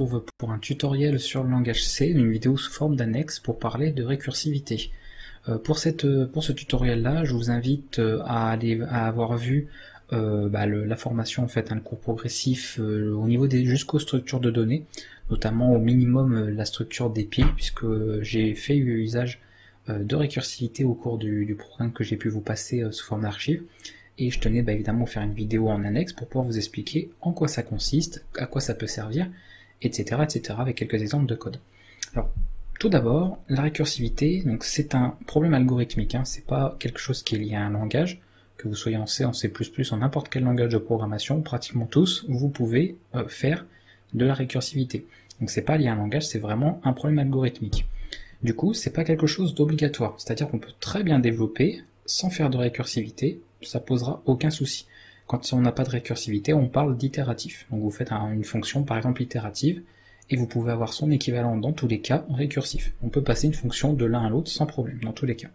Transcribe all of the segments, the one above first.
retrouve pour un tutoriel sur le langage C, une vidéo sous forme d'annexe pour parler de récursivité. Pour ce tutoriel-là, je vous invite à avoir vu la formation, en fait, le cours progressif au niveau jusqu'aux structures de données, notamment au minimum la structure des piles, puisque j'ai fait usage de récursivité au cours du programme que j'ai pu vous passer sous forme d'archive. Et je tenais évidemment à faire une vidéo en annexe pour pouvoir vous expliquer en quoi ça consiste, à quoi ça peut servir, etc., avec quelques exemples de code. Alors, tout d'abord, la récursivité, donc c'est un problème algorithmique, c'est pas quelque chose qui est lié à un langage, que vous soyez en C, en C++, en n'importe quel langage de programmation, pratiquement tous, vous pouvez faire de la récursivité. Donc c'est pas lié à un langage, c'est vraiment un problème algorithmique. Du coup, c'est pas quelque chose d'obligatoire, c'est-à-dire qu'on peut très bien développer sans faire de récursivité, ça posera aucun souci. Quand on n'a pas de récursivité, on parle d'itératif. Donc vous faites une fonction par exemple itérative, et vous pouvez avoir son équivalent dans tous les cas récursif. On peut passer une fonction de l'un à l'autre sans problème, dans tous les cas.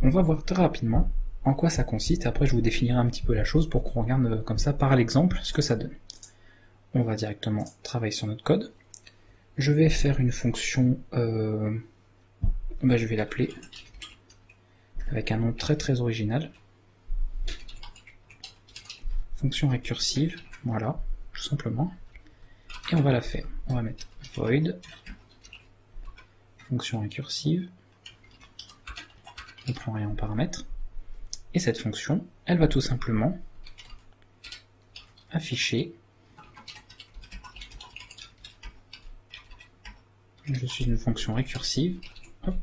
On va voir très rapidement en quoi ça consiste, et après je vous définirai un petit peu la chose pour qu'on regarde comme ça par l'exemple ce que ça donne. On va directement travailler sur notre code. Je vais faire une fonction, je vais l'appeler avec un nom très original. Fonction récursive, voilà, tout simplement. Et on va la faire. On va mettre void, fonction récursive, on ne prend rien en paramètres. Et cette fonction, elle va tout simplement afficher je suis une fonction récursive. Hop.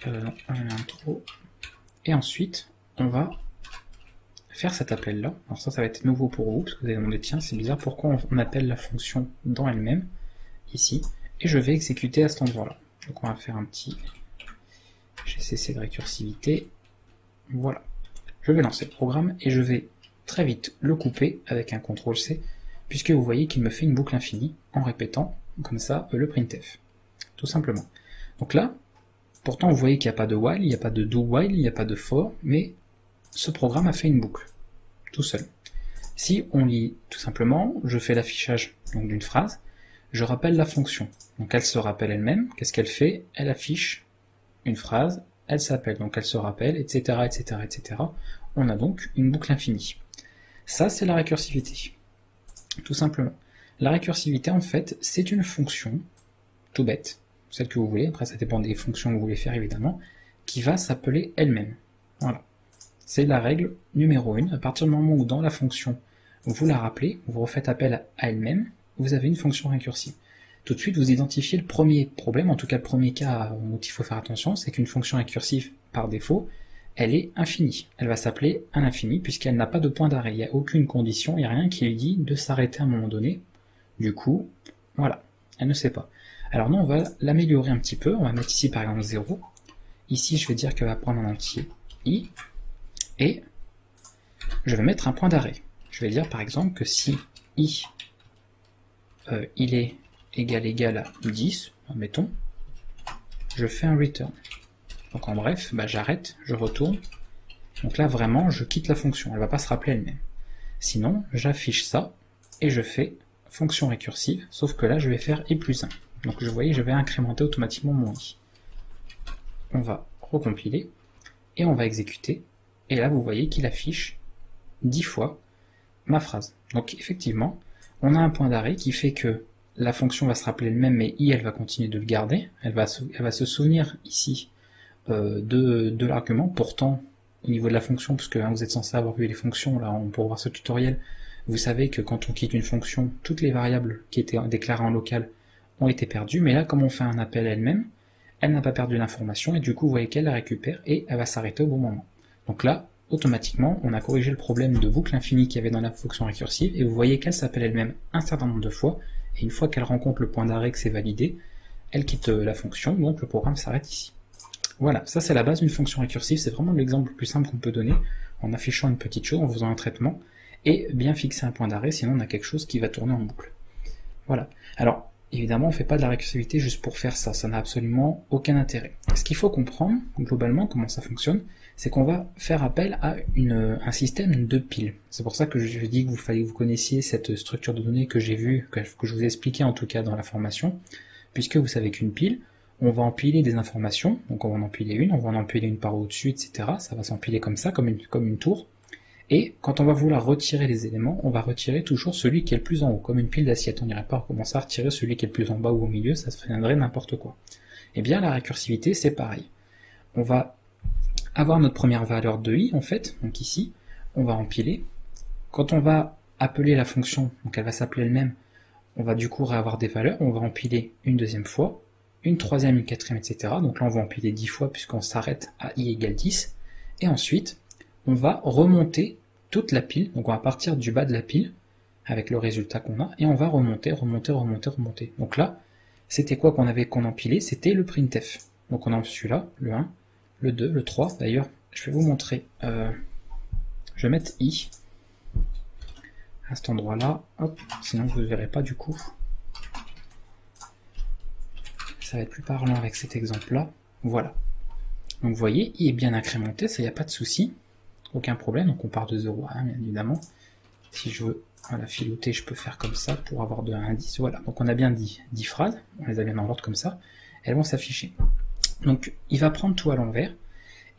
Non, un trop. Et ensuite, on va faire cet appel-là. Alors ça va être nouveau pour vous, parce que vous allez demander, tiens, c'est bizarre, pourquoi on appelle la fonction dans elle-même, ici, et je vais exécuter à cet endroit-là. Donc on va faire un petit GCC de récursivité. Voilà. Je vais lancer le programme, et je vais très vite le couper avec un CTRL-C, puisque vous voyez qu'il me fait une boucle infinie, en répétant, comme ça, le printf. Tout simplement. Donc là, pourtant, vous voyez qu'il n'y a pas de while, il n'y a pas de do while, il n'y a pas de for, mais ce programme a fait une boucle, tout seul. Si on lit tout simplement, je fais l'affichage d'une phrase, je rappelle la fonction. Donc elle se rappelle elle-même, qu'est-ce qu'elle fait? Elle affiche une phrase, elle s'appelle, donc elle se rappelle, etc., etc. On a donc une boucle infinie. Ça, c'est la récursivité, tout simplement. La récursivité, en fait, c'est une fonction, tout bête, celle que vous voulez, après ça dépend des fonctions que vous voulez faire évidemment, qui va s'appeler elle-même. Voilà. C'est la règle numéro 1. À partir du moment où dans la fonction, vous la rappelez, vous refaites appel à elle-même, vous avez une fonction récursive. Tout de suite, vous identifiez le premier problème, en tout cas le premier cas où il faut faire attention, c'est qu'une fonction récursive, par défaut, elle est infinie. Elle va s'appeler à l'infini, puisqu'elle n'a pas de point d'arrêt. Il n'y a aucune condition, il n'y a rien qui lui dit de s'arrêter à un moment donné. Du coup, voilà, elle ne sait pas. Alors nous, on va l'améliorer un petit peu, on va mettre ici par exemple 0. Ici, je vais dire qu'elle va prendre un entier i, et je vais mettre un point d'arrêt. Je vais dire par exemple que si i il est égal à 10, admettons, je fais un return. Donc en bref, j'arrête, je retourne. Donc là vraiment, je quitte la fonction, elle ne va pas se rappeler elle-même. Sinon, j'affiche ça, et je fais fonction récursive, sauf que là je vais faire i plus 1. Donc vous voyez, je vais incrémenter automatiquement mon i. On va recompiler, et on va exécuter, et là vous voyez qu'il affiche 10 fois ma phrase. Donc effectivement, on a un point d'arrêt qui fait que la fonction va se rappeler elle-même, mais i elle va continuer de le garder, elle va se souvenir ici de l'argument. Pourtant, au niveau de la fonction, puisque vous êtes censé avoir vu les fonctions, là pour voir ce tutoriel, vous savez que quand on quitte une fonction, toutes les variables qui étaient déclarées en local ont été perdues, mais là comme on fait un appel à elle-même, elle n'a pas perdu l'information, et du coup vous voyez qu'elle la récupère, et elle va s'arrêter au bon moment. Donc là, automatiquement, on a corrigé le problème de boucle infinie qu'il y avait dans la fonction récursive, et vous voyez qu'elle s'appelle elle-même un certain nombre de fois, et une fois qu'elle rencontre le point d'arrêt que c'est validé, elle quitte la fonction, donc le programme s'arrête ici. Voilà, ça c'est la base d'une fonction récursive, c'est vraiment l'exemple le plus simple qu'on peut donner, en affichant une petite chose, en faisant un traitement, et bien fixer un point d'arrêt, sinon on a quelque chose qui va tourner en boucle. Voilà. Alors, évidemment, on ne fait pas de la récursivité juste pour faire ça, ça n'a absolument aucun intérêt. Ce qu'il faut comprendre, globalement, comment ça fonctionne, c'est qu'on va faire appel à un système de piles. C'est pour ça que je dis qu'il fallait que vous connaissiez cette structure de données que j'ai vue, que je vous ai expliqué en tout cas dans la formation, puisque vous savez qu'une pile, on va empiler des informations, donc on va en empiler une, on va en empiler une par au-dessus, etc. Ça va s'empiler comme ça, comme une tour. Et quand on va vouloir retirer les éléments, on va retirer toujours celui qui est le plus en haut, comme une pile d'assiettes. On n'irait pas recommencer à retirer celui qui est le plus en bas ou au milieu, ça se deviendrait n'importe quoi. Et bien la récursivité, c'est pareil. On va avoir notre première valeur de i, en fait, donc ici, on va empiler. Quand on va appeler la fonction, donc elle va s'appeler elle-même, on va du coup avoir des valeurs, on va empiler une deuxième fois, une troisième, une quatrième, etc. Donc là on va empiler 10 fois puisqu'on s'arrête à i égale 10. Et ensuite, on va remonter toute la pile, donc on va partir du bas de la pile, avec le résultat qu'on a, et on va remonter. Donc là, c'était quoi qu'on empilait? C'était le printf. Donc on a celui-là, le 1, le 2, le 3, d'ailleurs, je vais vous montrer, je vais mettre i, à cet endroit-là, hop, sinon vous ne verrez pas du coup. Ça va être plus parlant avec cet exemple-là, voilà. Donc vous voyez, i est bien incrémenté, ça y a pas de souci, aucun problème, donc on part de 0 à 1 bien évidemment. Si je veux voilà, filouter, je peux faire comme ça pour avoir de 1 à 10, voilà. Donc on a bien 10 phrases, on les a bien dans l'ordre comme ça, elles vont s'afficher. Donc il va prendre tout à l'envers,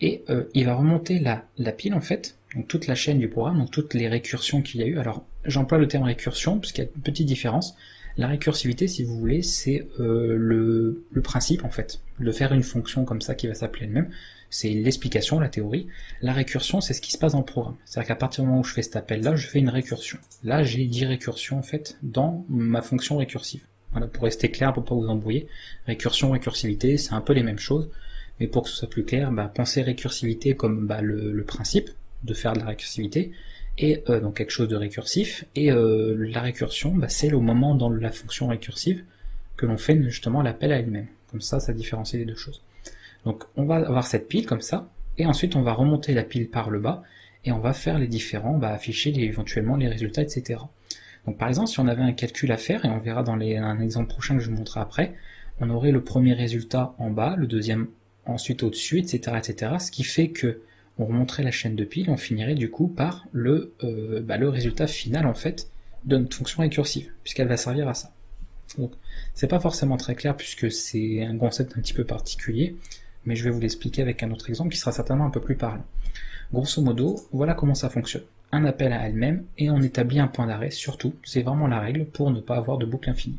et il va remonter la pile en fait, donc toute la chaîne du programme, donc toutes les récursions qu'il y a eu. Alors j'emploie le terme récursion, parce qu'il y a une petite différence. La récursivité, si vous voulez, c'est le principe en fait, de faire une fonction comme ça qui va s'appeler elle-même. C'est l'explication, la théorie. La récursion, c'est ce qui se passe dans le programme. C'est-à-dire qu'à partir du moment où je fais cet appel-là, je fais une récursion. Là, j'ai 10 récursions en fait dans ma fonction récursive. Voilà, pour rester clair, pour pas vous embrouiller. Récursion, récursivité, c'est un peu les mêmes choses. Mais pour que ce soit plus clair, pensez récursivité comme le principe de faire de la récursivité, et donc quelque chose de récursif, et la récursion, c'est au moment dans la fonction récursive que l'on fait justement l'appel à elle-même. Comme ça différencie les deux choses. Donc on va avoir cette pile comme ça, et ensuite on va remonter la pile par le bas, et on va faire les différents, afficher éventuellement les résultats, etc. Donc par exemple, si on avait un calcul à faire, et on verra dans un exemple prochain que je vous montrerai après, on aurait le premier résultat en bas, le deuxième ensuite au-dessus, etc., etc. Ce qui fait que on remonterait la chaîne de piles, on finirait du coup par le résultat final en fait de notre fonction récursive, puisqu'elle va servir à ça. Donc c'est pas forcément très clair puisque c'est un concept un petit peu particulier, mais je vais vous l'expliquer avec un autre exemple qui sera certainement un peu plus parlant. Grosso modo, voilà comment ça fonctionne. Un appel à elle-même et on établit un point d'arrêt, surtout, c'est vraiment la règle pour ne pas avoir de boucle infinie.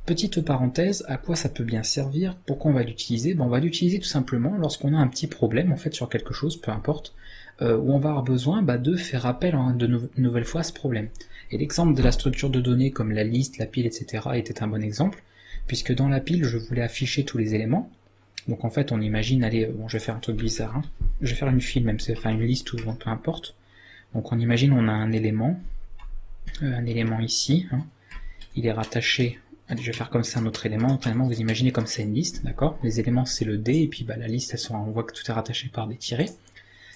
Petite parenthèse, à quoi ça peut bien servir? Pourquoi on va l'utiliser? On va l'utiliser tout simplement lorsqu'on a un petit problème en fait sur quelque chose, peu importe, où on va avoir besoin de faire appel une nouvelle fois à ce problème. Et l'exemple de la structure de données comme la liste, la pile, etc. était un bon exemple, puisque dans la pile je voulais afficher tous les éléments. Donc en fait on imagine, allez, je vais faire un truc bizarre, je vais faire une file même, enfin une liste ou peu importe. Donc on imagine on a un élément ici, il est rattaché. Allez, je vais faire comme ça un autre élément. Notamment, vous imaginez comme c'est une liste, d'accord? Les éléments c'est le D, et puis la liste, on voit que tout est rattaché par des tirets.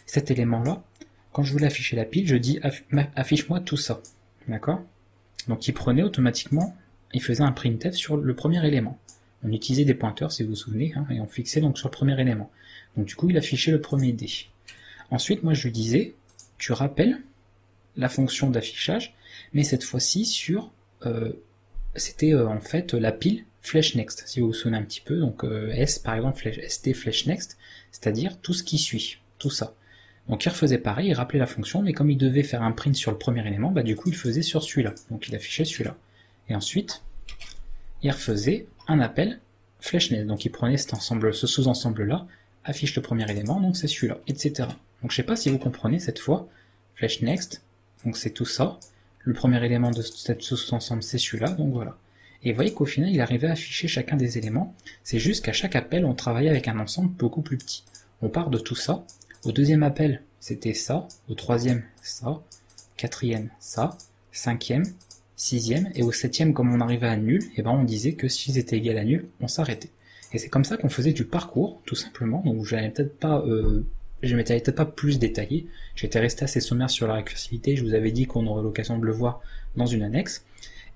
Cet élément-là, quand je voulais afficher la pile, je dis affiche-moi tout ça, d'accord? Donc il prenait automatiquement, il faisait un printf sur le premier élément. On utilisait des pointeurs, si vous vous souvenez, et on fixait donc sur le premier élément. Donc du coup, il affichait le premier D. Ensuite, moi je lui disais, tu rappelles la fonction d'affichage, mais cette fois-ci sur c'était en fait la pile flèche next, si vous vous souvenez un petit peu, donc S par exemple, st flèche next, c'est-à-dire tout ce qui suit, tout ça. Donc il refaisait pareil, il rappelait la fonction, mais comme il devait faire un print sur le premier élément, du coup il faisait sur celui-là, donc il affichait celui-là. Et ensuite, il refaisait un appel flèche next, donc il prenait ce sous-ensemble-là, affiche le premier élément, donc c'est celui-là, etc. Donc je sais pas si vous comprenez cette fois, flèche next, donc c'est tout ça, le premier élément de cette sous-ensemble c'est celui-là, donc voilà. Et vous voyez qu'au final il arrivait à afficher chacun des éléments, c'est juste qu'à chaque appel on travaillait avec un ensemble beaucoup plus petit. On part de tout ça, au deuxième appel c'était ça, au troisième ça, quatrième ça, cinquième, sixième, et au septième comme on arrivait à nul, et on disait que si c'était égal à nul, on s'arrêtait. Et c'est comme ça qu'on faisait du parcours, tout simplement, donc je m'étais peut-être pas plus détaillé, j'étais resté assez sommaire sur la récursivité, je vous avais dit qu'on aurait l'occasion de le voir dans une annexe,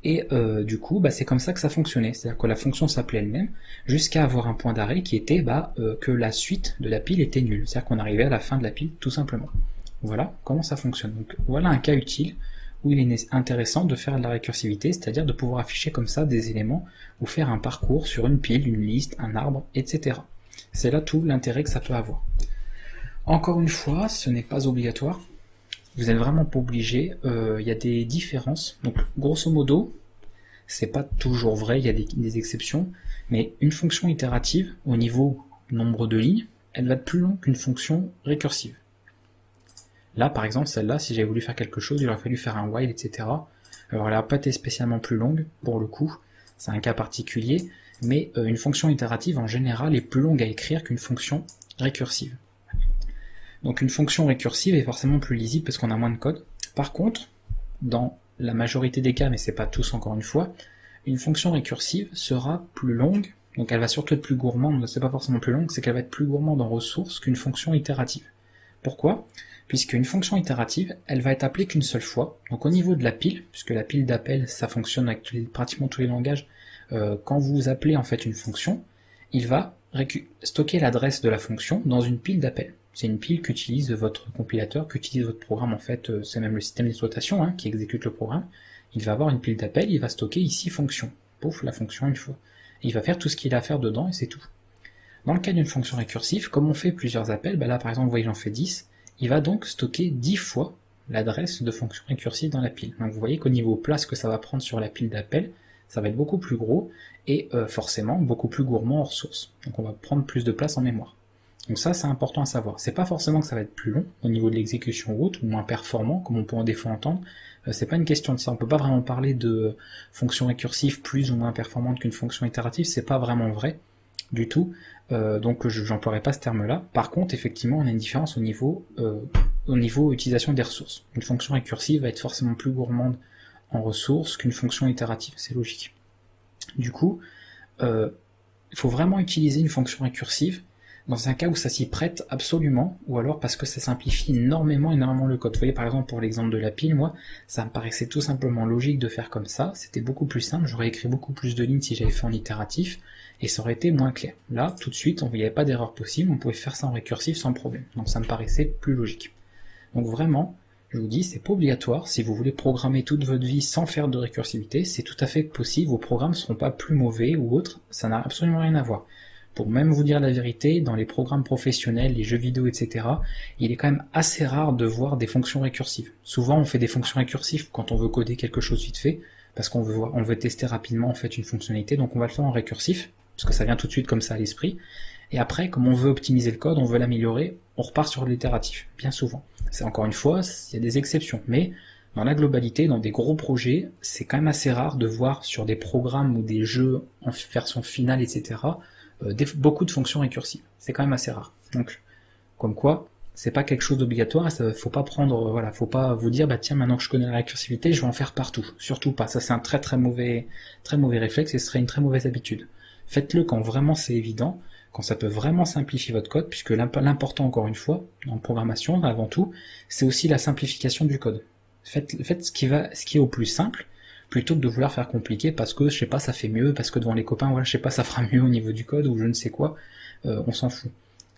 Et du coup, c'est comme ça que ça fonctionnait. C'est-à-dire que la fonction s'appelait elle-même, jusqu'à avoir un point d'arrêt qui était que la suite de la pile était nulle. C'est-à-dire qu'on arrivait à la fin de la pile, tout simplement. Voilà comment ça fonctionne. Donc voilà un cas utile où il est intéressant de faire de la récursivité, c'est-à-dire de pouvoir afficher comme ça des éléments ou faire un parcours sur une pile, une liste, un arbre, etc. C'est là tout l'intérêt que ça peut avoir. Encore une fois, ce n'est pas obligatoire. Vous n'êtes vraiment pas obligé. Il y a des différences. Donc grosso modo, c'est pas toujours vrai, il y a des exceptions, mais une fonction itérative, au niveau nombre de lignes, elle va être plus longue qu'une fonction récursive. Là, par exemple, celle-là, si j'avais voulu faire quelque chose, il aurait fallu faire un while, etc. Alors, elle n'a pas été spécialement plus longue, pour le coup, c'est un cas particulier, mais une fonction itérative, en général, est plus longue à écrire qu'une fonction récursive. Donc, une fonction récursive est forcément plus lisible parce qu'on a moins de code. Par contre, dans la majorité des cas, mais c'est pas tous encore une fois, une fonction récursive sera plus longue, donc elle va surtout être plus gourmande, c'est pas forcément plus longue, c'est qu'elle va être plus gourmande en ressources qu'une fonction itérative. Pourquoi ? Puisque une fonction itérative, elle va être appelée qu'une seule fois. Donc au niveau de la pile, puisque la pile d'appel, ça fonctionne avec pratiquement tous les langages, quand vous appelez en fait une fonction, il va stocker l'adresse de la fonction dans une pile d'appel. C'est une pile qu'utilise votre compilateur, qu'utilise votre programme en fait, c'est même le système d'exploitation qui exécute le programme. Il va avoir une pile d'appel, il va stocker ici fonction. Pouf, la fonction une fois. Et il va faire tout ce qu'il a à faire dedans et c'est tout. Dans le cas d'une fonction récursive, comme on fait plusieurs appels, là par exemple vous voyez j'en fais 10, il va donc stocker 10 fois l'adresse de fonction récursive dans la pile. Donc vous voyez qu'au niveau place que ça va prendre sur la pile d'appel, ça va être beaucoup plus gros et forcément beaucoup plus gourmand en ressources. Donc on va prendre plus de place en mémoire. Donc ça c'est important à savoir. C'est pas forcément que ça va être plus long au niveau de l'exécution route ou moins performant comme on peut en des fois entendre. C'est pas une question de ça. On peut pas vraiment parler de fonction récursive plus ou moins performante qu'une fonction itérative. C'est pas vraiment vrai du tout. Donc je n'emploierai pas ce terme-là. Par contre, effectivement, on a une différence au niveau utilisation des ressources. Une fonction récursive va être forcément plus gourmande en ressources qu'une fonction itérative, c'est logique. Du coup, il faut vraiment utiliser une fonction récursive dans un cas où ça s'y prête absolument, ou alors parce que ça simplifie énormément le code. Vous voyez par exemple pour l'exemple de la pile, moi, ça me paraissait tout simplement logique de faire comme ça, c'était beaucoup plus simple, j'aurais écrit beaucoup plus de lignes si j'avais fait en itératif, et ça aurait été moins clair. Là, tout de suite, il n'y avait pas d'erreur possible, on pouvait faire ça en récursif sans problème, donc ça me paraissait plus logique. Donc vraiment, je vous dis, c'est pas obligatoire, si vous voulez programmer toute votre vie sans faire de récursivité, c'est tout à fait possible, vos programmes ne seront pas plus mauvais ou autres, ça n'a absolument rien à voir. Pour même vous dire la vérité, dans les programmes professionnels, les jeux vidéo, etc., il est quand même assez rare de voir des fonctions récursives. Souvent, on fait des fonctions récursives quand on veut coder quelque chose vite fait, parce qu'on veut tester rapidement en fait une fonctionnalité, donc on va le faire en récursif, parce que ça vient tout de suite comme ça à l'esprit. Et après, comme on veut optimiser le code, on veut l'améliorer, on repart sur l'itératif, bien souvent. C'est encore une fois, il y a des exceptions, mais dans la globalité, dans des gros projets, c'est quand même assez rare de voir sur des programmes ou des jeux en version finale, etc., beaucoup de fonctions récursives. C'est quand même assez rare. Donc, comme quoi, c'est pas quelque chose d'obligatoire, et faut pas prendre, faut pas vous dire, tiens, maintenant que je connais la récursivité, je vais en faire partout. Surtout pas. Ça, c'est un très mauvais réflexe et ce serait une très mauvaise habitude. Faites-le quand vraiment c'est évident, quand ça peut vraiment simplifier votre code, puisque l'important, encore une fois, en programmation, avant tout, c'est aussi la simplification du code. Faites ce qui est au plus simple, plutôt que de vouloir faire compliqué parce que, je sais pas, ça fait mieux, parce que devant les copains, je sais pas, ça fera mieux au niveau du code, ou je ne sais quoi, on s'en fout.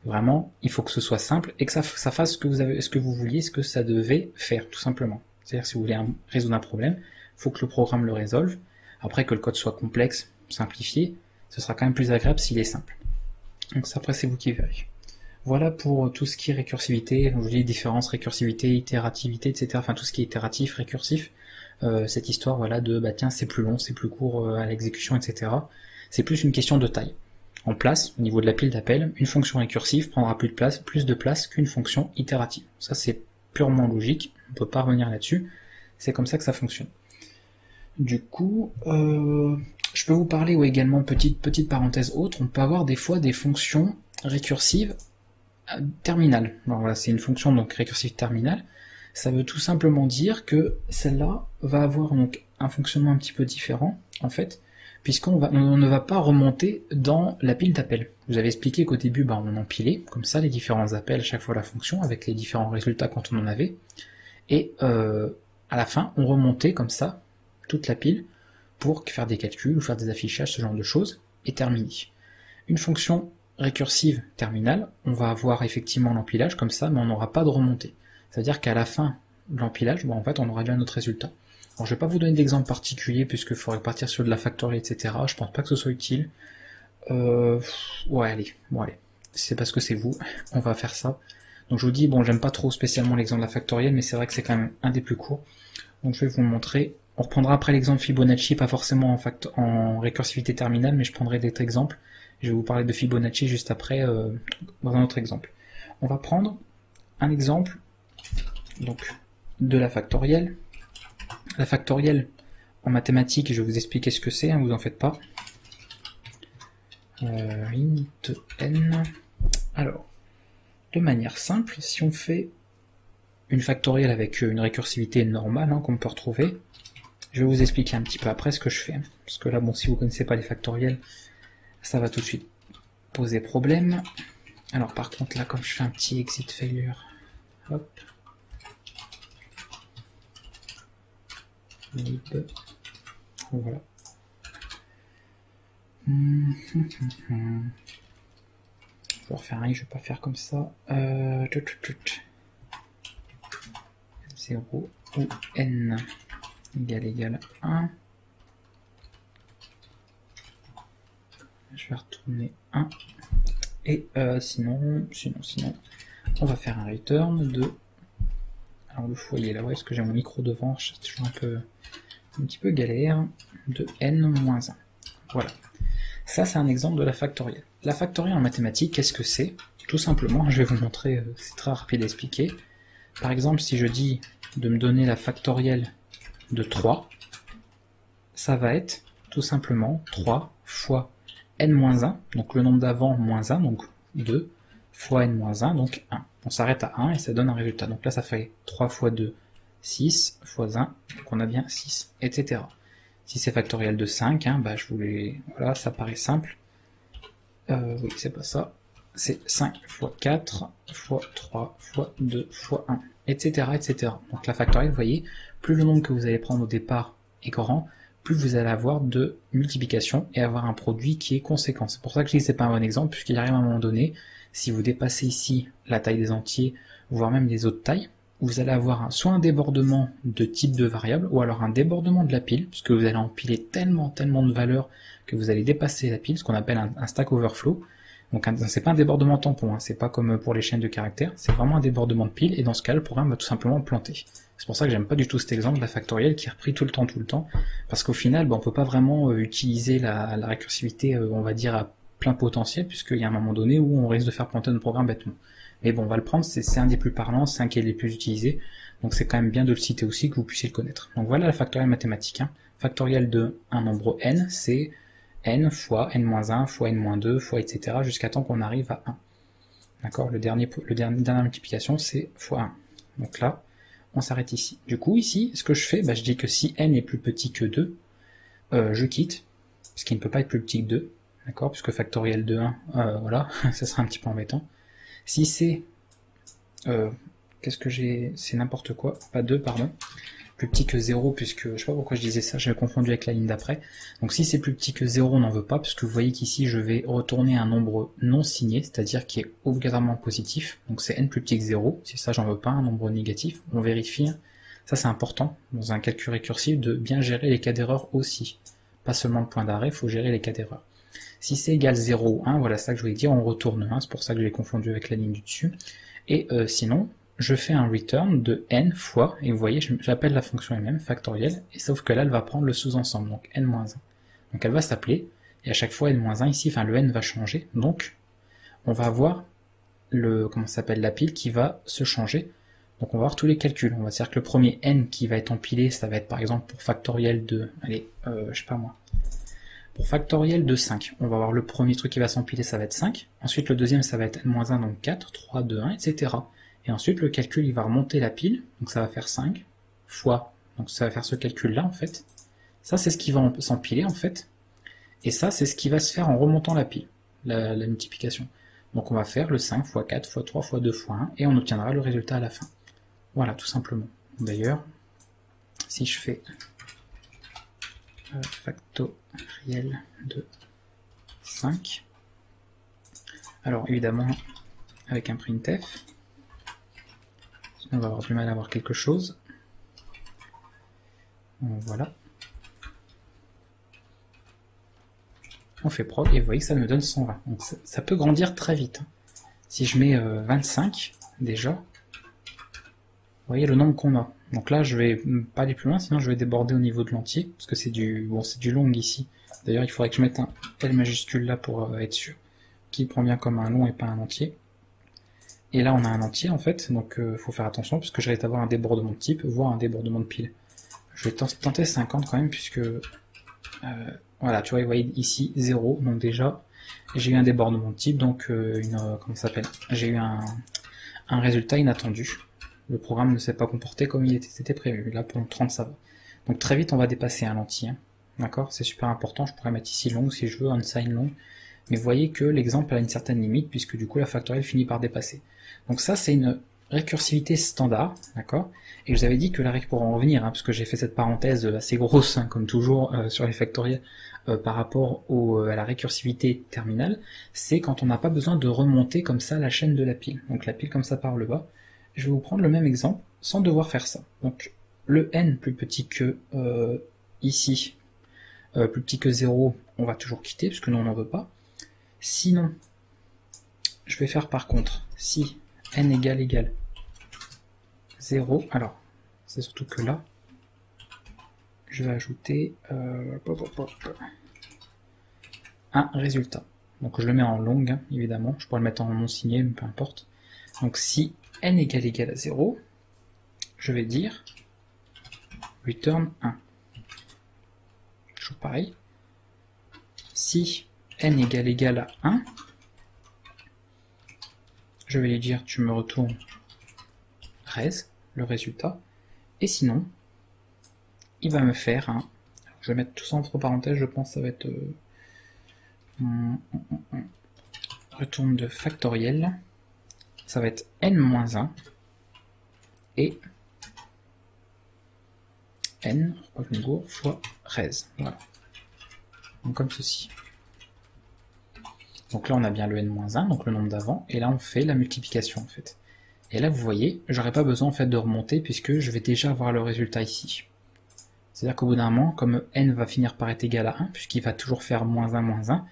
Vraiment, il faut que ce soit simple, et que ça fasse ce que vous vouliez, ce que ça devait faire, tout simplement. C'est-à-dire, si vous voulez résoudre un problème, il faut que le programme le résolve. Après, que le code soit complexe, simplifié, ce sera quand même plus agréable s'il est simple. Donc ça, après, c'est vous qui verrez. Voilà pour tout ce qui est récursivité, je vous dis différence, récursivité, itérativité, etc. Enfin, tout ce qui est itératif, récursif. Cette histoire de tiens, c'est plus long, c'est plus court à l'exécution, etc. C'est plus une question de taille. En place, au niveau de la pile d'appel, une fonction récursive prendra plus de place qu'une fonction itérative. Ça c'est purement logique, on peut pas revenir là-dessus, c'est comme ça que ça fonctionne. Du coup, je peux vous parler également, petite parenthèse autre, on peut avoir des fois des fonctions récursives terminales. Alors voilà, c'est une fonction donc récursive terminale. Ça veut tout simplement dire que celle-là va avoir donc un fonctionnement un petit peu différent, en fait, puisqu'on ne va pas remonter dans la pile d'appels. Vous avez expliqué qu'au début, on empilait, comme ça, les différents appels à chaque fois la fonction, avec les différents résultats quand on en avait, et à la fin, on remontait comme ça, toute la pile, pour faire des calculs ou faire des affichages, ce genre de choses, est terminé. Une fonction récursive terminale, on va avoir effectivement l'empilage comme ça, mais on n'aura pas de remontée. C'est-à-dire qu'à la fin de l'empilage, bon, en fait, on aura déjà notre résultat. Alors, je vais pas vous donner d'exemple particulier, puisqu'il faudrait partir sur de la factorielle, etc. Je pense pas que ce soit utile. Ouais, allez, bon, allez. C'est parce que c'est vous, on va faire ça. Donc, je vous dis, bon, j'aime pas trop spécialement l'exemple de la factorielle, mais c'est vrai que c'est quand même un des plus courts. Donc, je vais vous le montrer. On reprendra après l'exemple Fibonacci, pas forcément en récursivité terminale, mais je prendrai d'autres exemples. Je vais vous parler de Fibonacci juste après, dans un autre exemple. On va prendre un exemple, donc, de la factorielle. La factorielle, en mathématiques, je vais vous expliquer ce que c'est, hein, vous en faites pas. Int n. Alors, de manière simple, si on fait une factorielle avec une récursivité normale, hein, qu'on peut retrouver, je vais vous expliquer un petit peu après ce que je fais. Parce que là, bon, si vous ne connaissez pas les factorielles, ça va tout de suite poser problème. Alors par contre, là, comme je fais un petit exit failure, hop, lib, voilà. Je vais refaire un, je vais pas faire comme ça. 0 ou n égale 1. Je vais retourner 1. Et sinon, on va faire un return de... Alors le foyer là, ouais, parce que j'ai mon micro devant, c'est toujours un petit peu galère, de n-1. Voilà. Ça, c'est un exemple de la factorielle. La factorielle en mathématiques, qu'est-ce que c'est? Tout simplement, je vais vous montrer, c'est très rapide à expliquer. Par exemple, si je dis de me donner la factorielle de 3, ça va être tout simplement 3 fois n-1, donc le nombre d'avant moins 1, donc 2, fois n-1, donc 1. On s'arrête à 1 et ça donne un résultat. Donc là, ça fait 3 fois 2, 6, fois 1, donc on a bien 6, etc. Si c'est factoriel de 5, hein, bah je voulais... Voilà, ça paraît simple. Oui, c'est pas ça. C'est 5 fois 4, fois 3, fois 2, fois 1, etc., etc. Donc la factorielle, vous voyez, plus le nombre que vous allez prendre au départ est grand, plus vous allez avoir de multiplication et avoir un produit qui est conséquent. C'est pour ça que je dis que c'est pas un bon exemple, puisqu'il arrive à un moment donné, si vous dépassez ici la taille des entiers, voire même des autres tailles, vous allez avoir soit un débordement de type de variable, ou alors un débordement de la pile, puisque vous allez empiler tellement de valeurs que vous allez dépasser la pile, ce qu'on appelle un stack overflow. Donc c'est pas un débordement tampon, hein, c'est pas comme pour les chaînes de caractères, c'est vraiment un débordement de pile, et dans ce cas, le programme va tout simplement planter. C'est pour ça que j'aime pas du tout cet exemple de la factorielle qui est repris tout le temps, parce qu'au final, on peut pas vraiment utiliser la récursivité, on va dire, à plein potentiel, puisqu'il y a un moment donné où on risque de faire planter notre programme bêtement. Mais bon, on va le prendre, c'est un des plus parlants, c'est un qui est les plus utilisés, donc c'est quand même bien de le citer aussi, que vous puissiez le connaître. Donc voilà la factorielle mathématique. Hein. Factorielle de un nombre n, c'est n fois n-1 fois n-2 fois etc. jusqu'à temps qu'on arrive à 1. D'accord, la dernière multiplication, c'est fois 1. Donc là, on s'arrête ici. Du coup, ici, ce que je fais, je dis que si n est plus petit que 2, je quitte, parce qu'il ne peut pas être plus petit que 2, d'accord, puisque factoriel de 1, voilà, ça sera un petit peu embêtant. Si c'est, qu'est-ce que j'ai, c'est n'importe quoi, pas 2, pardon, plus petit que 0, puisque, je sais pas pourquoi je disais ça, j'avais confondu avec la ligne d'après. Donc si c'est plus petit que 0, on n'en veut pas, puisque vous voyez qu'ici, je vais retourner un nombre non signé, c'est-à-dire qui est obligatoirement positif, donc c'est n plus petit que 0, si ça j'en veux pas, un nombre négatif, on vérifie, ça c'est important, dans un calcul récursif, de bien gérer les cas d'erreur aussi. Pas seulement le point d'arrêt, il faut gérer les cas d'erreur. Si c'est égal 0 ou 1, voilà ça que je voulais dire, on retourne 1, c'est pour ça que je l'ai confondu avec la ligne du dessus. Et sinon, je fais un return de n fois, et vous voyez, j'appelle la fonction elle-même, factorielle, et sauf que là, elle va prendre le sous-ensemble, donc n-1. Donc elle va s'appeler, et à chaque fois n-1 ici, enfin le n va changer, donc on va avoir le, comment ça s'appelle, la pile qui va se changer. Donc on va voir tous les calculs, on va dire que le premier n qui va être empilé, ça va être par exemple pour factoriel de, allez, je sais pas moi, pour factoriel de 5, on va voir le premier truc qui va s'empiler, ça va être 5, ensuite le deuxième ça va être n-1, donc 4, 3, 2, 1, etc. Et ensuite le calcul il va remonter la pile, donc ça va faire 5, fois, donc ça va faire ce calcul-là en fait. Ça c'est ce qui va s'empiler en fait, et ça c'est ce qui va se faire en remontant la pile, la multiplication. Donc on va faire le 5 fois 4 fois 3 fois 2 fois 1, et on obtiendra le résultat à la fin. Voilà, tout simplement. D'ailleurs, si je fais factoriel de 5. Alors évidemment avec un printf, sinon on va avoir du mal à avoir quelque chose. Voilà. On fait prog et vous voyez que ça me donne 120. Donc ça peut grandir très vite. Si je mets 25 déjà, vous voyez le nombre qu'on a. Donc là je vais pas aller plus loin, sinon je vais déborder au niveau de l'entier, parce que c'est du long ici. D'ailleurs il faudrait que je mette un L majuscule là pour être sûr qu'il prend bien comme un long et pas un entier. Et là on a un entier en fait, donc faut faire attention, parce que je vais avoir un débordement de type, voire un débordement de pile. Je vais tenter 50 quand même, puisque voilà, tu vois, vous voyez ici 0, donc déjà j'ai eu un débordement de type, donc comment ça s'appelle, j'ai eu un résultat inattendu. Le programme ne s'est pas comporté comme il était prévu. Là pour le 30 ça va. Donc très vite on va dépasser un entier, hein. D'accord, c'est super important. Je pourrais mettre ici long si je veux, unsigned long, mais vous voyez que l'exemple a une certaine limite, puisque du coup la factorielle finit par dépasser. Donc ça c'est une récursivité standard, d'accord. Et je vous avais dit que pour en revenir, hein, parce que j'ai fait cette parenthèse assez grosse, hein, comme toujours sur les factoriels, par rapport à la récursivité terminale, c'est quand on n'a pas besoin de remonter comme ça la chaîne de la pile. Donc la pile comme ça par le bas. Je vais vous prendre le même exemple sans devoir faire ça. Donc le n plus petit que ici, plus petit que 0, on va toujours quitter, puisque nous on n'en veut pas. Sinon, je vais faire par contre, si n égale 0, alors c'est surtout que là, je vais ajouter un résultat. Donc je le mets en long, hein, évidemment, je pourrais le mettre en non signé, mais peu importe. Donc si n égale à 0, je vais dire return 1. Toujours pareil. Si n égale à 1, je vais lui dire tu me retournes res, le résultat, et sinon, il va me faire un... Je vais mettre tout ça entre parenthèses, je pense que ça va être... retourne de factoriel, ça va être n-1 et n fois res. Voilà. Donc comme ceci. Donc là on a bien le n-1, donc le nombre d'avant, et là on fait la multiplication en fait. Et là vous voyez, j'aurais pas besoin en fait de remonter puisque je vais déjà avoir le résultat ici. C'est-à-dire qu'au bout d'un moment, comme n va finir par être égal à 1, puisqu'il va toujours faire -1,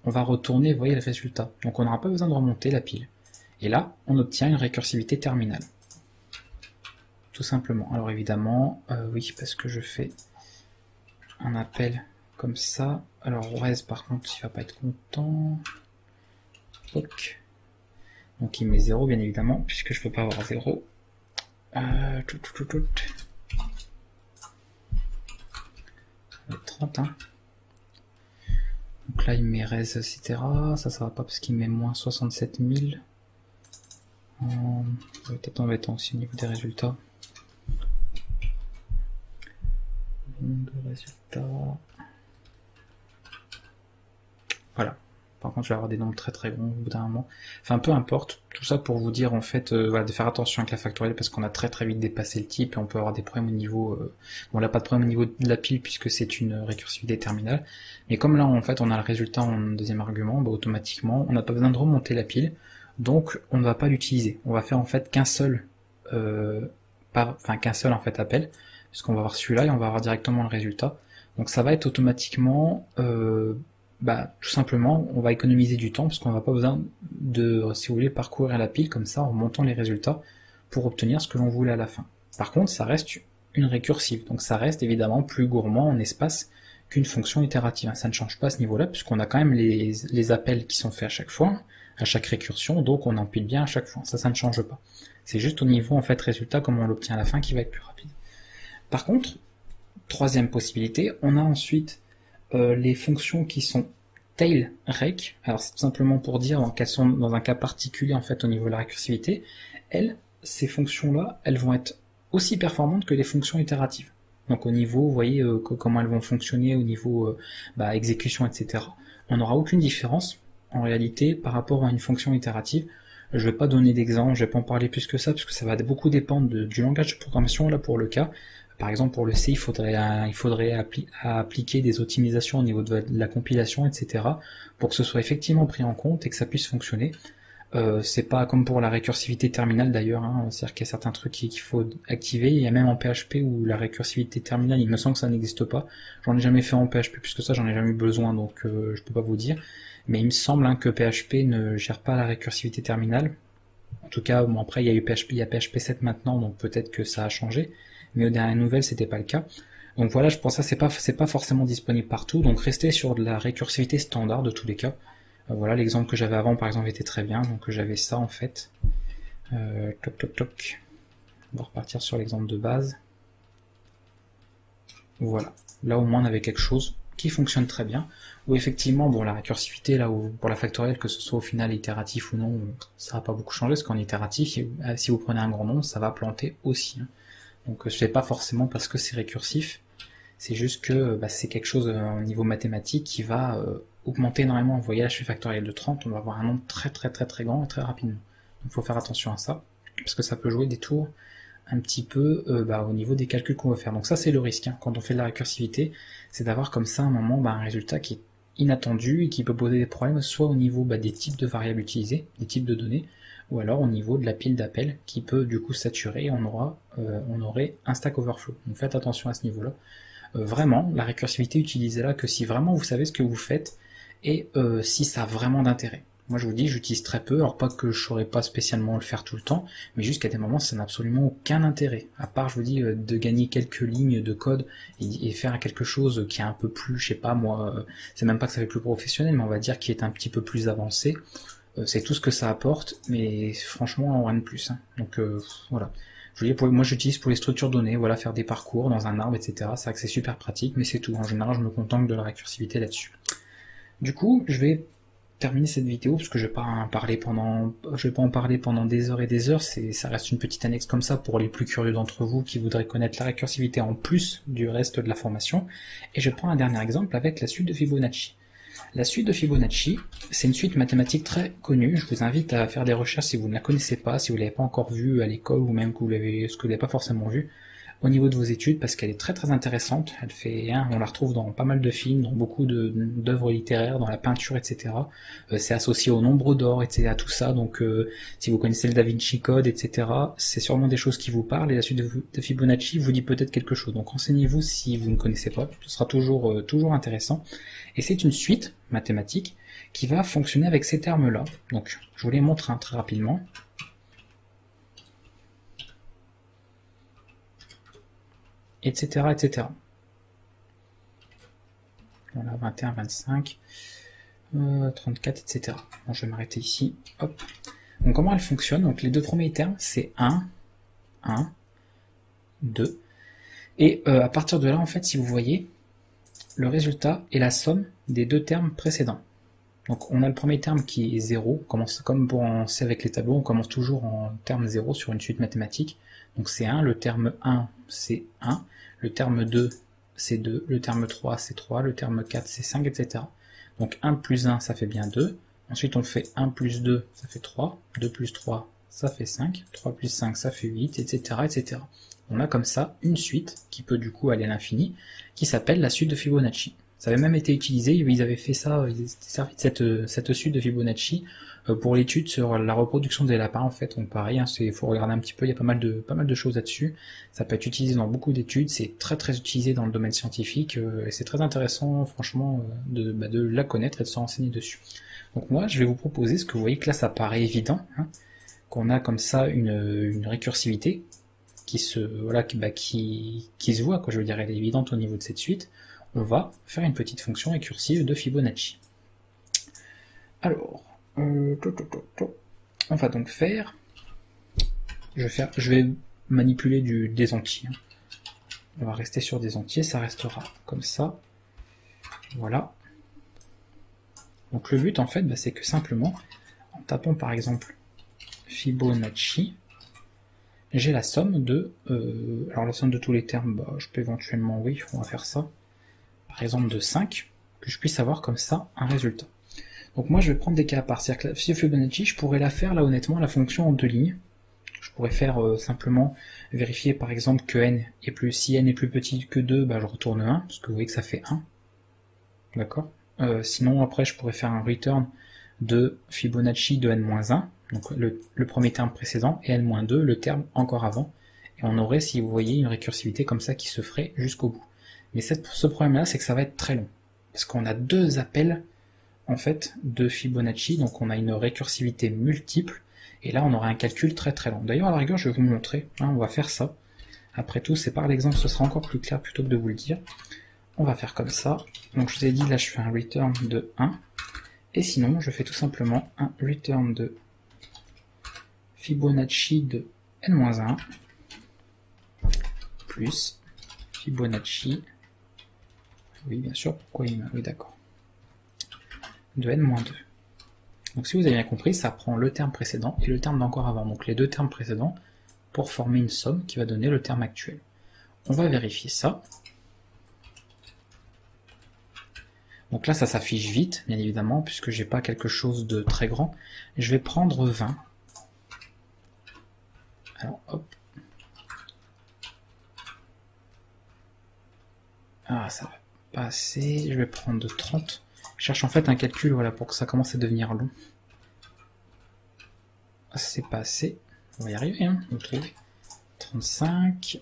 on va retourner, vous voyez, le résultat. Donc on n'aura pas besoin de remonter la pile. Et là, on obtient une récursivité terminale. Tout simplement. Alors évidemment, oui, parce que je fais un appel comme ça. Alors res par contre, il va pas être content. Ok. Donc il met 0 bien évidemment, puisque je peux pas avoir 0. 30, hein. Donc là il met res, etc. Ça va pas parce qu'il met moins 67 000. Peut-être embêtant aussi au niveau des résultats. Voilà. Par contre, je vais avoir des nombres très très grands au bout d'un moment. Enfin, peu importe. Tout ça pour vous dire en fait, voilà, de faire attention avec la factorielle parce qu'on a très très vite dépassé le type et on peut avoir des problèmes au niveau. Bon, là pas de problème au niveau de la pile puisque c'est une récursivité terminale. Mais comme là en fait on a le résultat en deuxième argument, bah, automatiquement on n'a pas besoin de remonter la pile, donc on ne va pas l'utiliser. On va faire en fait qu'un seul, qu'un seul en fait appel, puisqu'on va avoir celui-là et on va avoir directement le résultat. Donc ça va être automatiquement tout simplement, on va économiser du temps parce qu'on n'a pas besoin de, si vous voulez, parcourir la pile comme ça en remontant les résultats pour obtenir ce que l'on voulait à la fin. Par contre, ça reste une récursive, donc ça reste évidemment plus gourmand en espace qu'une fonction itérative. Ça ne change pas à ce niveau-là puisqu'on a quand même les appels qui sont faits à chaque fois, à chaque récursion, donc on empile bien à chaque fois. Ça ne change pas. C'est juste au niveau en fait résultat, comme on l'obtient à la fin, qui va être plus rapide. Par contre, troisième possibilité, on a ensuite les fonctions qui sont tail rec, alors c'est tout simplement pour dire qu'elles sont dans un cas particulier en fait au niveau de la récursivité. Ces fonctions-là, elles vont être aussi performantes que les fonctions itératives. Donc au niveau, vous voyez comment elles vont fonctionner au niveau exécution, etc. On n'aura aucune différence en réalité par rapport à une fonction itérative. Je vais pas donner d'exemple, je vais pas en parler plus que ça, parce que ça va beaucoup dépendre du langage de programmation là pour le cas. par exemple pour le C, il faudrait appliquer des optimisations au niveau de la compilation, etc. pour que ce soit effectivement pris en compte et que ça puisse fonctionner. C'est pas comme pour la récursivité terminale d'ailleurs, hein, c'est-à-dire qu'il y a certains trucs qu'il faut activer, il y a même en PHP où la récursivité terminale, il me semble que ça n'existe pas, j'en ai jamais fait en PHP puisque ça j'en ai jamais eu besoin, donc je peux pas vous dire, mais il me semble hein, que PHP ne gère pas la récursivité terminale, en tout cas bon après il y a eu PHP, il y a PHP 7 maintenant, donc peut-être que ça a changé, mais aux dernières nouvelles c'était pas le cas. Donc voilà, je pense que ça c'est pas forcément disponible partout, donc restez sur de la récursivité standard de tous les cas. Voilà, l'exemple que j'avais avant par exemple était très bien, donc j'avais ça en fait. Toc toc toc. On va repartir sur l'exemple de base. Voilà, là au moins on avait quelque chose qui fonctionne très bien, où effectivement, bon la récursivité, là où pour la factorielle, que ce soit au final itératif ou non, ça va pas beaucoup changer, parce qu'en itératif, si vous prenez un grand nombre, ça va planter aussi. Hein. Donc c'est pas forcément parce que c'est récursif, c'est juste que c'est quelque chose au niveau mathématique qui va augmenter énormément. Vous voyez là je fais factoriel de 30, on va avoir un nombre très grand et très rapidement. Donc il faut faire attention à ça, parce que ça peut jouer des tours un petit peu au niveau des calculs qu'on veut faire. Donc ça c'est le risque, hein, quand on fait de la récursivité, c'est d'avoir comme ça à un moment un résultat qui est inattendu et qui peut poser des problèmes, soit au niveau des types de variables utilisées, des types de données, ou alors au niveau de la pile d'appels qui peut du coup saturer et on aurait un Stack Overflow. Donc faites attention à ce niveau-là. Vraiment, la récursivité, utilisez-la que si vraiment vous savez ce que vous faites et si ça a vraiment d'intérêt. Moi je vous dis, j'utilise très peu, alors pas que je saurais pas spécialement le faire tout le temps, mais juste qu'à des moments ça n'a absolument aucun intérêt, à part je vous dis de gagner quelques lignes de code et faire quelque chose qui est un peu plus, je sais pas moi, c'est même pas que ça fait plus professionnel, mais on va dire qui est un petit peu plus avancé, c'est tout ce que ça apporte, mais franchement rien de plus. Hein. Donc voilà. Je veux dire, moi j'utilise pour les structures données, voilà, faire des parcours dans un arbre, etc. C'est vrai que c'est super pratique, mais c'est tout. En général, je me contente de la récursivité là-dessus. Du coup, je vais terminer cette vidéo parce que je vais pas en parler pendant des heures et des heures. Ça reste une petite annexe comme ça pour les plus curieux d'entre vous qui voudraient connaître la récursivité en plus du reste de la formation. Et je prends un dernier exemple avec la suite de Fibonacci. La suite de Fibonacci, c'est une suite mathématique très connue. Je vous invite à faire des recherches si vous ne la connaissez pas, si vous ne l'avez pas encore vue à l'école ou même que vous l'avez pas forcément vue au niveau de vos études, parce qu'elle est très intéressante. On la retrouve dans pas mal de films, dans beaucoup d'œuvres littéraires, dans la peinture, etc. C'est associé au nombre d'or, etc. à tout ça. Donc, si vous connaissez le Da Vinci Code, etc., c'est sûrement des choses qui vous parlent. Et la suite de Fibonacci vous dit peut-être quelque chose. Donc, renseignez-vous si vous ne connaissez pas. Ce sera toujours intéressant. Et c'est une suite mathématique qui va fonctionner avec ces termes-là. Donc, je vous les montre très rapidement. Etc., etc. Voilà, 21, 25, 34, etc. Bon, je vais m'arrêter ici. Hop. Donc, comment elle fonctionne? Donc, les deux premiers termes, c'est 1, 2. Et à partir de là, en fait, si vous voyez, le résultat est la somme des deux termes précédents. Donc, on a le premier terme qui est 0. Comme pour en C avec les tableaux, on commence toujours en terme 0 sur une suite mathématique. Donc, c'est 1. Le terme 1, c'est 1. Le terme 2, c'est 2, le terme 3, c'est 3, le terme 4, c'est 5, etc. Donc 1 plus 1, ça fait bien 2. Ensuite, on fait 1 plus 2, ça fait 3. 2 plus 3, ça fait 5. 3 plus 5, ça fait 8, etc., etc. On a comme ça une suite qui peut du coup aller à l'infini, qui s'appelle la suite de Fibonacci. Ça avait même été utilisé, ils avaient fait ça, ils étaient servis de cette suite de Fibonacci pour l'étude sur la reproduction des lapins en fait. Donc pareil, faut regarder un petit peu, il y a pas mal de choses là-dessus. Ça peut être utilisé dans beaucoup d'études, c'est très utilisé dans le domaine scientifique et c'est très intéressant franchement de la connaître et de s'en renseigner dessus. Donc moi je vais vous proposer ce que vous voyez que là ça paraît évident, hein, qu'on a comme ça une récursivité qui se voit, quoi. Je veux dire, elle est évidente au niveau de cette suite. On va faire une petite fonction récursive de Fibonacci. Alors, on va donc faire, je vais manipuler des entiers. On va rester sur des entiers, ça restera comme ça. Voilà. Donc le but en fait, c'est que simplement, en tapant par exemple Fibonacci, j'ai la somme de, alors la somme de tous les termes, je peux éventuellement, oui, on va faire ça, par exemple de 5, que je puisse avoir comme ça un résultat. Donc moi je vais prendre des cas à part, c'est-à-dire que la Fibonacci, je pourrais la faire là honnêtement, la fonction en 2 lignes, Je pourrais faire simplement vérifier par exemple que si n est plus petit que 2, bah, je retourne 1, parce que vous voyez que ça fait 1. D'accord. Sinon après je pourrais faire un return de Fibonacci de n-1, donc le premier terme précédent, et n-2, le terme encore avant. Et on aurait, si vous voyez, une récursivité comme ça qui se ferait jusqu'au bout. Mais ce problème-là, c'est que ça va être très long. Parce qu'on a 2 appels, en fait, de Fibonacci, donc on a une récursivité multiple, et là on aura un calcul très très long. D'ailleurs, à la rigueur, je vais vous montrer, hein, on va faire ça. Après tout, c'est par l'exemple, ce sera encore plus clair plutôt que de vous le dire. On va faire comme ça. Donc je vous ai dit, là je fais un return de 1, et sinon je fais tout simplement un return de Fibonacci de n-1, plus Fibonacci, oui bien sûr, pourquoi il m'a... Oui d'accord, de n-2. Donc si vous avez bien compris, ça prend le terme précédent et le terme d'encore avant, donc les 2 termes précédents, pour former une somme qui va donner le terme actuel. On va vérifier ça. Donc là ça s'affiche vite, bien évidemment, puisque j'ai pas quelque chose de très grand. Je vais prendre 20. Alors hop. Ah, ça va pas assez, je vais prendre 30. Je cherche en fait un calcul, voilà, pour que ça commence à devenir long. C'est pas assez, on va y arriver, hein, vous trouvez. 35,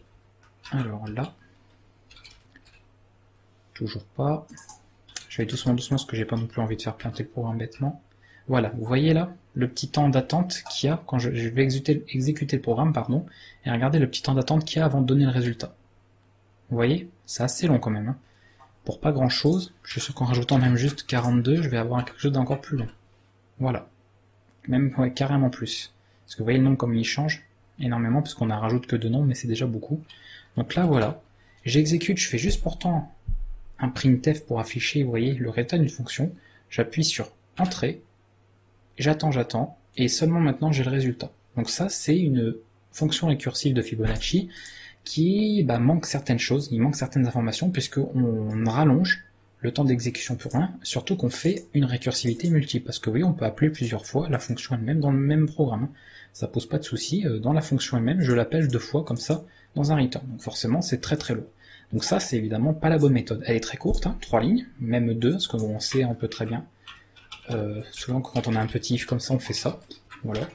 alors là, toujours pas. Je vais doucement parce que j'ai pas non plus envie de faire planter le programme bêtement. Voilà, vous voyez là, le petit temps d'attente qu'il y a quand je vais exécuter le programme, pardon, et regardez le petit temps d'attente qu'il y a avant de donner le résultat. Vous voyez, c'est assez long quand même, hein. Pour pas grand chose, je suis sûr qu'en rajoutant même juste 42, je vais avoir quelque chose d'encore plus long. Voilà. Même ouais, carrément plus. Parce que vous voyez le nombre comme il change énormément, parce qu'on a rajoute que 2 nombres, mais c'est déjà beaucoup. Donc là voilà, j'exécute, je fais juste pourtant un printf pour afficher, vous voyez, le résultat d'une fonction, j'appuie sur entrée, j'attends, et seulement maintenant j'ai le résultat. Donc ça c'est une fonction récursive de Fibonacci qui manque certaines choses, il manque certaines informations, puisqu'on rallonge le temps d'exécution pour 1, surtout qu'on fait une récursivité multiple, parce que oui, on peut appeler plusieurs fois la fonction elle-même dans le même programme. Ça pose pas de souci, dans la fonction elle-même, je l'appelle 2 fois comme ça dans un return. Donc forcément, c'est très très lourd. Donc ça, c'est évidemment pas la bonne méthode. Elle est très courte, hein, 3 lignes, même 2, parce qu'on sait, on peut très bien. Souvent, quand on a un petit if comme ça, on fait ça. Voilà.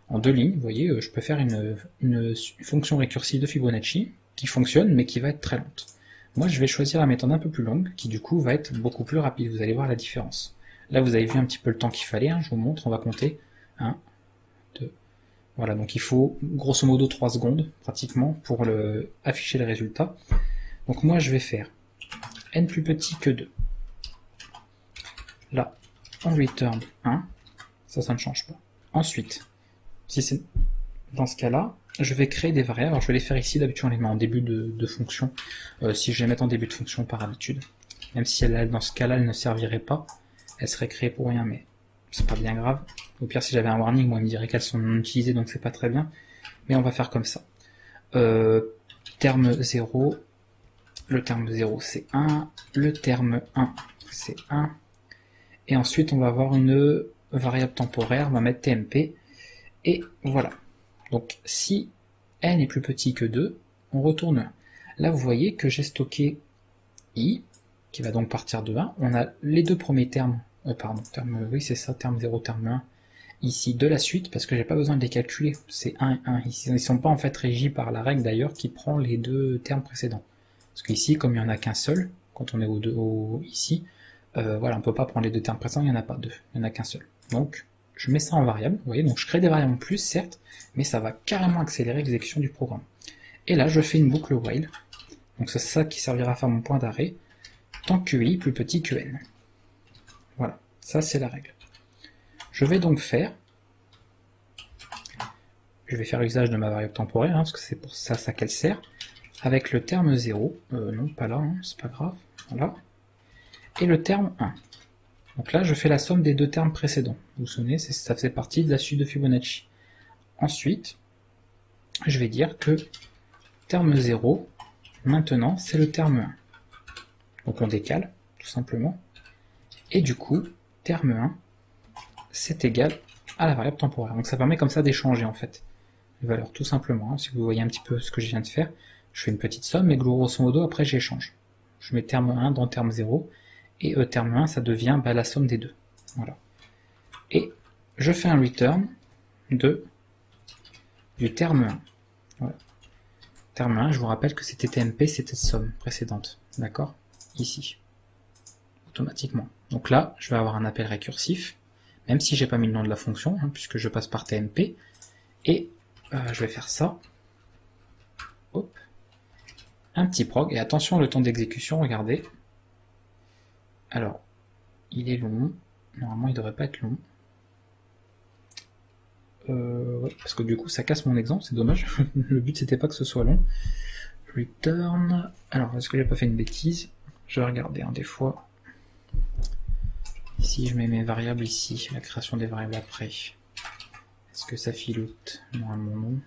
En 2 lignes, vous voyez, je peux faire une fonction récursive de Fibonacci qui fonctionne, mais qui va être très lente. Moi, je vais choisir la méthode un peu plus longue, qui du coup va être beaucoup plus rapide. Vous allez voir la différence. Là, vous avez vu un petit peu le temps qu'il fallait. Hein, je vous montre, on va compter. 1, 2. Voilà, donc il faut grosso modo 3 secondes, pratiquement, pour afficher les résultats. Donc moi, je vais faire n plus petit que 2. Là, on return 1. Ça ne change pas. Ensuite, si c'est dans ce cas-là, je vais créer des variables. Alors je vais les faire ici, d'habitude on les met en début de fonction, si je les mets en début de fonction par habitude. Même si dans ce cas-là, elle ne servirait pas, elle serait créée pour rien, mais c'est pas bien grave. Au pire, si j'avais un warning, moi il me dirait qu'elles sont non utilisées, donc c'est pas très bien. Mais on va faire comme ça. Terme 0, le terme 0 c'est 1, le terme 1 c'est 1, et ensuite on va avoir une variable temporaire, on va mettre tmp, et voilà. Donc si n est plus petit que 2, on retourne 1. Là vous voyez que j'ai stocké i, qui va donc partir de 1. On a les 2 premiers termes, oui c'est ça, terme 0, terme 1, ici de la suite, parce que j'ai pas besoin de les calculer, c'est 1 et 1. Ici, ils sont pas en fait régis par la règle d'ailleurs qui prend les 2 termes précédents. Parce qu'ici, comme il n'y en a qu'un seul, quand on est ici, voilà, on peut pas prendre les 2 termes précédents, il n'y en a pas 2, il n'y en a qu'un seul. Donc, je mets ça en variable, vous voyez, donc je crée des variables en plus, certes, mais ça va carrément accélérer l'exécution du programme. Et là, je fais une boucle while, donc c'est ça qui servira à faire mon point d'arrêt, tant que i plus petit que n. Voilà, ça c'est la règle. Je vais donc faire usage de ma variable temporaire, hein, parce que c'est pour ça qu'elle sert, avec le terme 0, non pas là, hein, c'est pas grave, voilà, et le terme 1. Donc là, je fais la somme des 2 termes précédents. Vous vous souvenez, ça faisait partie de la suite de Fibonacci. Ensuite, je vais dire que terme 0, maintenant, c'est le terme 1. Donc on décale, tout simplement. Et du coup, terme 1, c'est égal à la variable temporaire. Donc ça permet comme ça d'échanger, en fait. les valeurs, tout simplement. Hein. Si vous voyez un petit peu ce que je viens de faire, je fais une petite somme, et grosso modo, après j'échange. Je mets terme 1 dans terme 0, et terme 1, ça devient la somme des deux. Voilà. Et je fais un return du terme 1. Voilà. Terme 1, je vous rappelle que c'était TMP, c'était somme précédente. D'accord? Ici. Automatiquement. Donc là, je vais avoir un appel récursif, même si j'ai pas mis le nom de la fonction, hein, puisque je passe par TMP. Et je vais faire ça. Hop. Un petit prog. Et attention, le temps d'exécution, regardez. Alors, il est long. Normalement, il devrait pas être long. Ouais, parce que du coup, ça casse mon exemple, c'est dommage. Le but, c'était pas que ce soit long. Return. Alors, est-ce que j'ai pas fait une bêtise? Je vais regarder, hein, des fois. Ici, je mets mes variables ici, la création des variables après. Est-ce que ça filoute? Normalement non.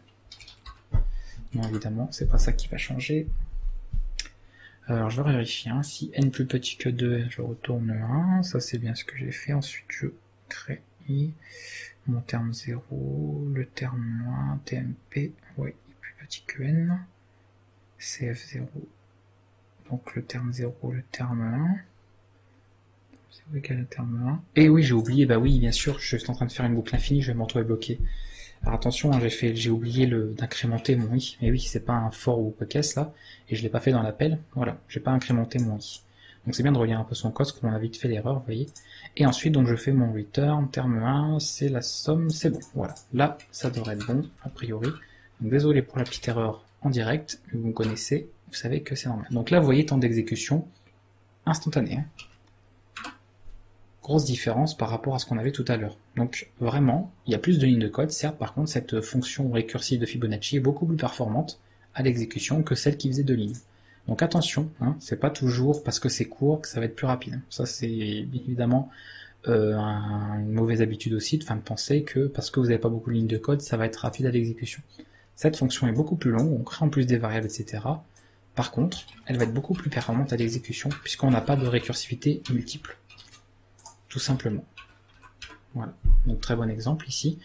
Non, évidemment, c'est pas ça qui va changer. Alors, je vais vérifier. Hein, si n plus petit que 2, je retourne 1. Ça, c'est bien ce que j'ai fait. Ensuite, je crée mon terme 0, le terme 1, TMP, ouais, plus petit que n. CF0. Donc, le terme 0, le terme 1. 0 égale le terme 1. Et oui, j'ai oublié, bah oui, bien sûr, je suis en train de faire une boucle infinie, je vais m'en retrouver bloqué. Alors attention, hein, j'ai oublié d'incrémenter mon i. Mais oui, c'est pas un for ou quoi qu'est-ce là, et je l'ai pas fait dans l'appel. Voilà, j'ai pas incrémenté mon i. Donc c'est bien de relire un peu son code, parce qu'on a vite fait l'erreur, vous voyez. Et ensuite, donc je fais mon return, terme 1, c'est la somme, c'est bon. Voilà, là, ça devrait être bon, a priori. Donc désolé pour la petite erreur en direct, mais vous me connaissez, vous savez que c'est normal. Donc là, vous voyez, temps d'exécution instantané. Hein. Grosse différence par rapport à ce qu'on avait tout à l'heure. Donc vraiment, il y a plus de lignes de code, certes, par contre, cette fonction récursive de Fibonacci est beaucoup plus performante à l'exécution que celle qui faisait 2 lignes. Donc attention, hein, c'est pas toujours parce que c'est court que ça va être plus rapide. Ça c'est évidemment une mauvaise habitude aussi de penser que parce que vous n'avez pas beaucoup de lignes de code, ça va être rapide à l'exécution. Cette fonction est beaucoup plus longue, on crée en plus des variables, etc. Par contre, elle va être beaucoup plus performante à l'exécution puisqu'on n'a pas de récursivité multiple. Tout simplement. Voilà. Donc très bon exemple ici,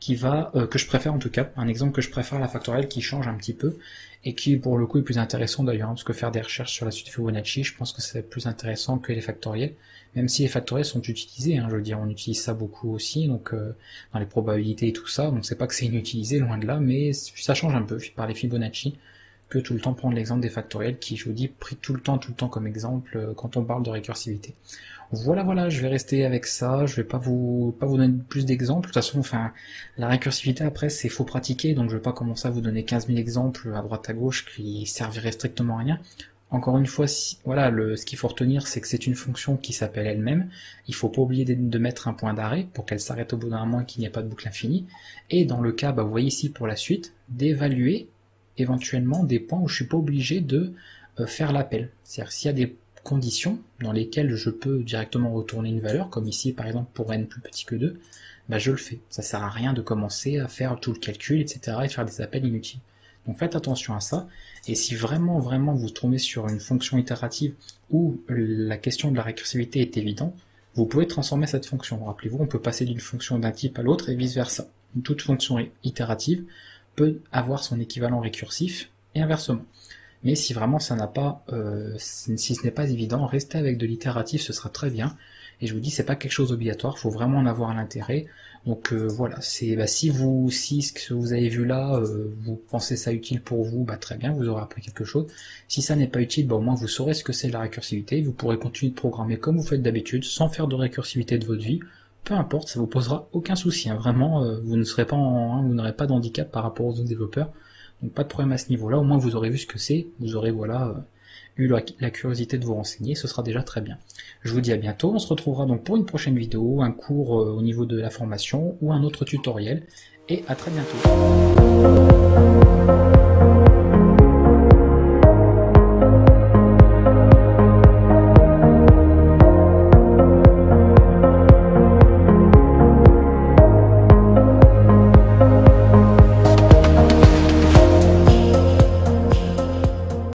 qui va que je préfère en tout cas, un exemple que je préfère à la factorielle qui change un petit peu, et qui pour le coup est plus intéressant d'ailleurs, hein, parce que faire des recherches sur la suite Fibonacci, je pense que c'est plus intéressant que les factoriels, même si les factoriels sont utilisés, hein, je veux dire, on utilise ça beaucoup aussi, donc dans les probabilités et tout ça, donc c'est pas que c'est inutilisé, loin de là, mais ça change un peu par les Fibonacci, que tout le temps prendre l'exemple des factoriels qui, je vous dis, pris tout le temps comme exemple quand on parle de récursivité. Voilà, je vais rester avec ça, je vais pas vous donner plus d'exemples, de toute façon, la récursivité après, c'est faut pratiquer, donc je vais pas commencer à vous donner 15 000 exemples à droite à gauche qui serviraient strictement à rien. Encore une fois, ce qu'il faut retenir, c'est que c'est une fonction qui s'appelle elle-même, il faut pas oublier de mettre un point d'arrêt pour qu'elle s'arrête au bout d'un moment et qu'il n'y ait pas de boucle infinie, et dans le cas, vous voyez ici pour la suite, d'évaluer éventuellement des points où je suis pas obligé de faire l'appel. C'est-à-dire s'il y a des conditions dans lesquelles je peux directement retourner une valeur, comme ici par exemple pour n plus petit que 2, je le fais. Ça sert à rien de commencer à faire tout le calcul, etc. et de faire des appels inutiles. Donc faites attention à ça, et si vraiment vous tombez sur une fonction itérative où la question de la récursivité est évidente, vous pouvez transformer cette fonction. Rappelez-vous, on peut passer d'une fonction d'un type à l'autre et vice versa. Toute fonction itérative peut avoir son équivalent récursif et inversement. Mais si vraiment ça n'a pas, si ce n'est pas évident, restez avec de l'itératif, ce sera très bien. Et je vous dis, c'est pas quelque chose d'obligatoire, faut vraiment en avoir l'intérêt. Donc voilà, c'est si ce que vous avez vu là, vous pensez ça utile pour vous, très bien, vous aurez appris quelque chose. Si ça n'est pas utile, au moins vous saurez ce que c'est la récursivité. Vous pourrez continuer de programmer comme vous faites d'habitude, sans faire de récursivité de votre vie. Peu importe, ça vous posera aucun souci. Hein. Vraiment, vous ne serez pas vous n'aurez pas d'handicap par rapport aux autres développeurs. Donc pas de problème à ce niveau-là, au moins vous aurez vu ce que c'est, vous aurez eu la curiosité de vous renseigner, ce sera déjà très bien. Je vous dis à bientôt, on se retrouvera donc pour une prochaine vidéo, un cours au niveau de la formation ou un autre tutoriel, et à très bientôt.